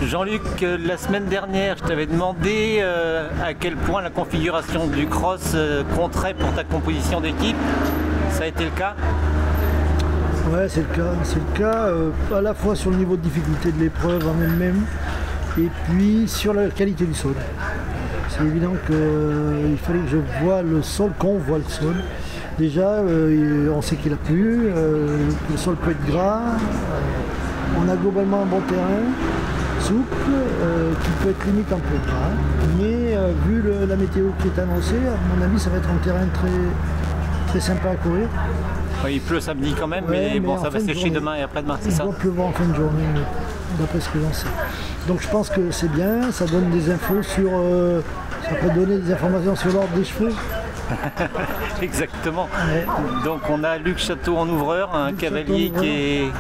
Jean-Luc, la semaine dernière, je t'avais demandé à quel point la configuration du cross compterait pour ta composition d'équipe. Ça a été le cas? Ouais, c'est le cas. C'est le cas à la fois sur le niveau de difficulté de l'épreuve en elle-même et puis sur la qualité du sol. C'est évident qu'il fallait que je voie le sol, qu'on voit le sol. Déjà, on sait qu'il a plu, que le sol peut être gras. On a globalement un bon terrain, souple, qui peut être limite un peu gras. Mais vu la météo qui est annoncée, à mon avis, ça va être un terrain très sympa à courir. Oui, il pleut samedi quand même, Ouais, mais bon, ça va de sécher journée. demain et après-demain, c'est Il ça? doit pleuvoir en fin de journée, d'après ce que j'en sais. Donc je pense que c'est bien, ça donne des infos sur... ça peut donner des informations sur l'ordre des chevaux. Exactement. Ouais. Donc on a Luc Château en ouvreur, un Luc cavalier Château,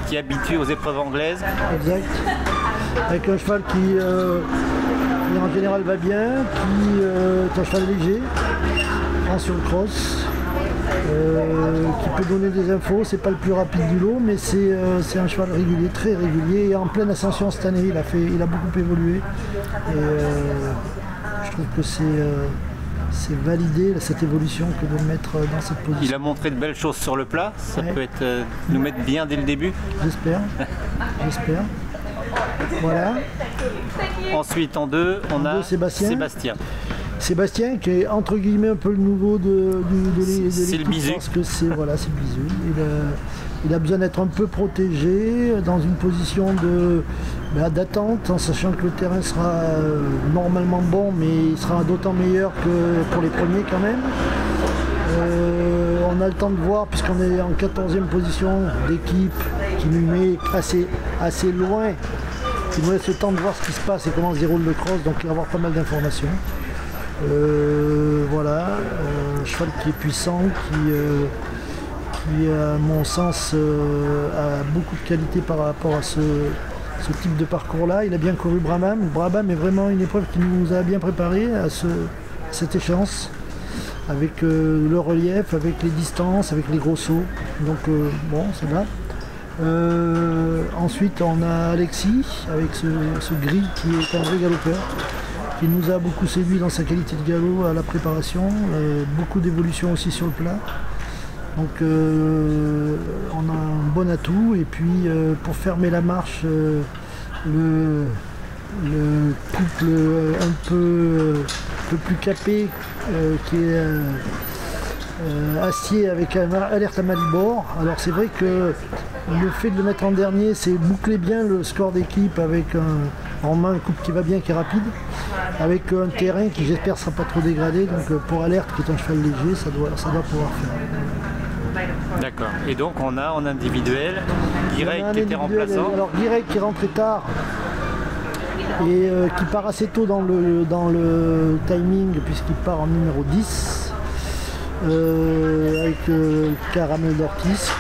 qui est habitué aux épreuves anglaises. Exact. Avec un cheval qui en général va bien, qui est un cheval léger, prend sur le cross, qui peut donner des infos. C'est pas le plus rapide du lot, mais c'est un cheval régulier, très régulier, et en pleine ascension cette année. Il a beaucoup évolué. Et je trouve que c'est validé cette évolution que de le mettre dans cette position. Il a montré de belles choses sur le plat, ça Ouais. peut être nous mettre bien dès le début. J'espère. J'espère. Voilà. Ensuite en deux, on En a deux, Sébastien. Sébastien qui est entre guillemets un peu le nouveau de C'est le l'équipe, bisu. parce que c'est le bisu. Il a besoin d'être un peu protégé dans une position d'attente, en sachant que le terrain sera normalement bon, mais il sera d'autant meilleur que pour les premiers quand même. On a le temps de voir, puisqu'on est en 14e position d'équipe, qui nous met assez loin, qui nous laisse le temps de voir ce qui se passe et comment se déroule le cross, donc il va y avoir pas mal d'informations. Voilà, un cheval qui est puissant, qui à mon sens a beaucoup de qualité par rapport à ce type de parcours-là. Il a bien couru Brabham. Brabham est vraiment une épreuve qui nous a bien préparé à cette échéance, avec le relief, avec les distances, avec les gros sauts. Donc bon, c'est là. Ensuite, on a Alexis, avec ce gris qui est un vrai galopeur, qui nous a beaucoup séduit dans sa qualité de galop à la préparation, beaucoup d'évolution aussi sur le plat. Donc on a un bon atout, et puis pour fermer la marche, le couple un peu plus capé, qui est acier avec alerte à Malibor. Alors c'est vrai que le fait de le mettre en dernier, c'est boucler bien le score d'équipe avec en main un couple qui va bien, qui est rapide, avec un terrain qui j'espère sera pas trop dégradé. Donc pour alerte, qui est un cheval léger, ça doit pouvoir faire. D'accord. Et donc on a en individuel Guirec On a un qui était individuel, remplaçant. alors Guirec qui est rentré tard et qui part assez tôt dans le timing, puisqu'il part en numéro 10 avec Caramel d'Ortiz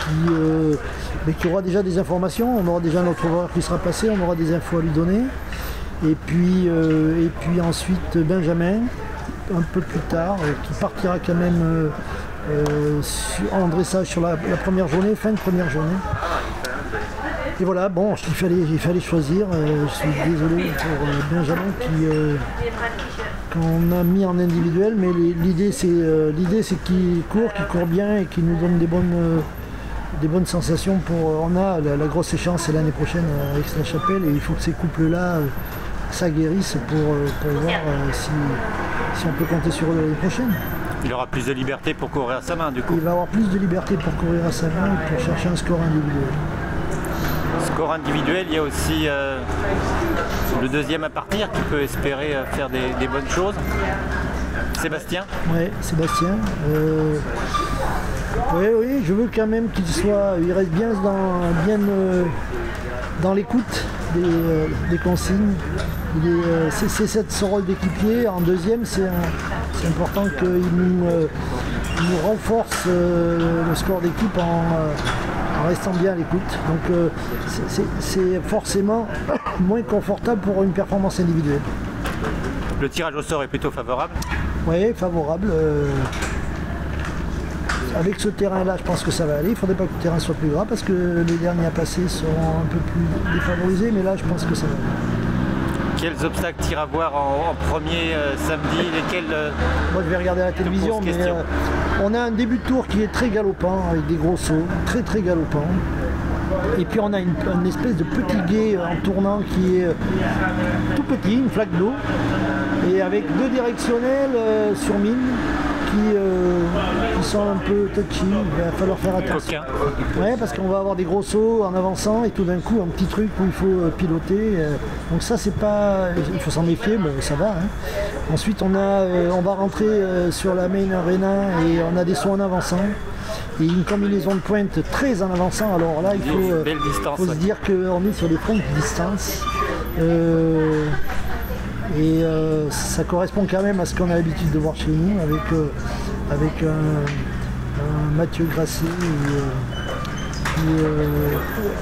qui aura déjà des informations. On aura déjà notre ouvreur qui sera passé, on aura des infos à lui donner, et puis ensuite Benjamin un peu plus tard, qui partira quand même en dressage sur la première journée, fin de première journée. Et voilà, bon, il fallait choisir. Je suis désolé pour Benjamin qu'on a mis en individuel, mais l'idée c'est qu'il court bien et qu'il nous donne des bonnes sensations. On a la grosse échéance, c'est l'année prochaine à Aix-la-Chapelle, et il faut que ces couples-là s'aguerrissent pour voir si on peut compter sur eux l'année prochaine. Il aura plus de liberté pour courir à sa main du coup. Il va avoir plus de liberté pour courir à sa main et pour chercher un score individuel. Score individuel, il y a aussi le deuxième à partir qui peut espérer faire des bonnes choses. Sébastien. Oui, Sébastien. Oui, je veux quand même il reste bien dans l'écoute des consignes. C'est son rôle d'équipier. En deuxième, c'est important qu'il nous renforce le score d'équipe en restant bien à l'écoute. Donc c'est forcément moins confortable pour une performance individuelle. Le tirage au sort est plutôt favorable. Oui, favorable. Avec ce terrain-là, je pense que ça va aller. Il ne faudrait pas que le terrain soit plus gras, parce que les derniers à passer seront un peu plus défavorisés, mais là, je pense que ça va aller. Quels obstacles tu iras voir en premier samedi? Lesquels Moi je vais regarder à la télévision, mais on a un début de tour qui est très galopant, avec des gros sauts, très galopant. Et puis on a une espèce de petit gué en tournant qui est tout petit, une flaque d'eau, et avec deux directionnels sur mine qui sont un peu touchy. Il va falloir faire attention. Ouais, parce qu'on va avoir des gros sauts en avançant et tout d'un coup un petit truc où il faut piloter. Donc ça c'est pas, il faut s'en méfier, mais ça va. Hein. Ensuite on va rentrer sur la main arena et on a des sauts en avançant. Et une combinaison de pointe très en avançant, alors là il faut se dire qu'on est sur des pointes de distance. Ça correspond quand même à ce qu'on a l'habitude de voir chez nous avec un Mathieu Grasset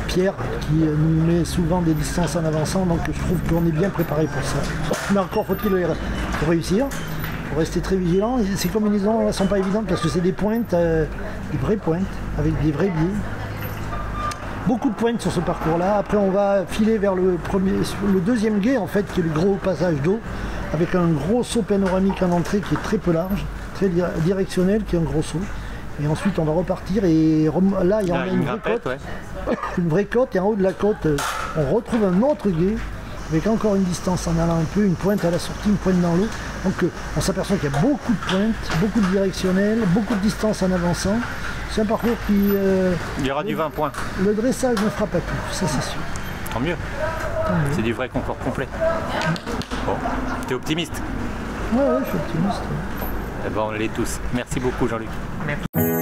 Pierre qui nous met souvent des distances en avançant, donc je trouve qu'on est bien préparé pour ça. Mais encore faut-il réussir. Faut rester très vigilant. Ces combinaisons ne sont pas évidentes parce que c'est des pointes, des vraies pointes, avec des vrais biais. Beaucoup de pointes sur ce parcours-là. Après, on va filer vers le deuxième gué, en fait, qui est le gros passage d'eau, avec un gros saut panoramique en entrée qui est très peu large, très directionnel, qui est un gros saut. Et ensuite, on va repartir et là, il y en a une vraie côte. Ouais. Une vraie côte, et en haut de la côte, on retrouve un autre gué, avec encore une distance en allant un peu, une pointe à la sortie, une pointe dans l'eau. Donc on s'aperçoit qu'il y a beaucoup de pointes, beaucoup de directionnels, beaucoup de distance en avançant. C'est un parcours qui... il y aura du 20 points. Le dressage ne fera pas tout, ça c'est sûr. Tant mieux. C'est du vrai confort complet. Bon, t'es optimiste? Ouais, je suis optimiste. Eh ben, on l'est tous. Merci beaucoup Jean-Luc. Merci.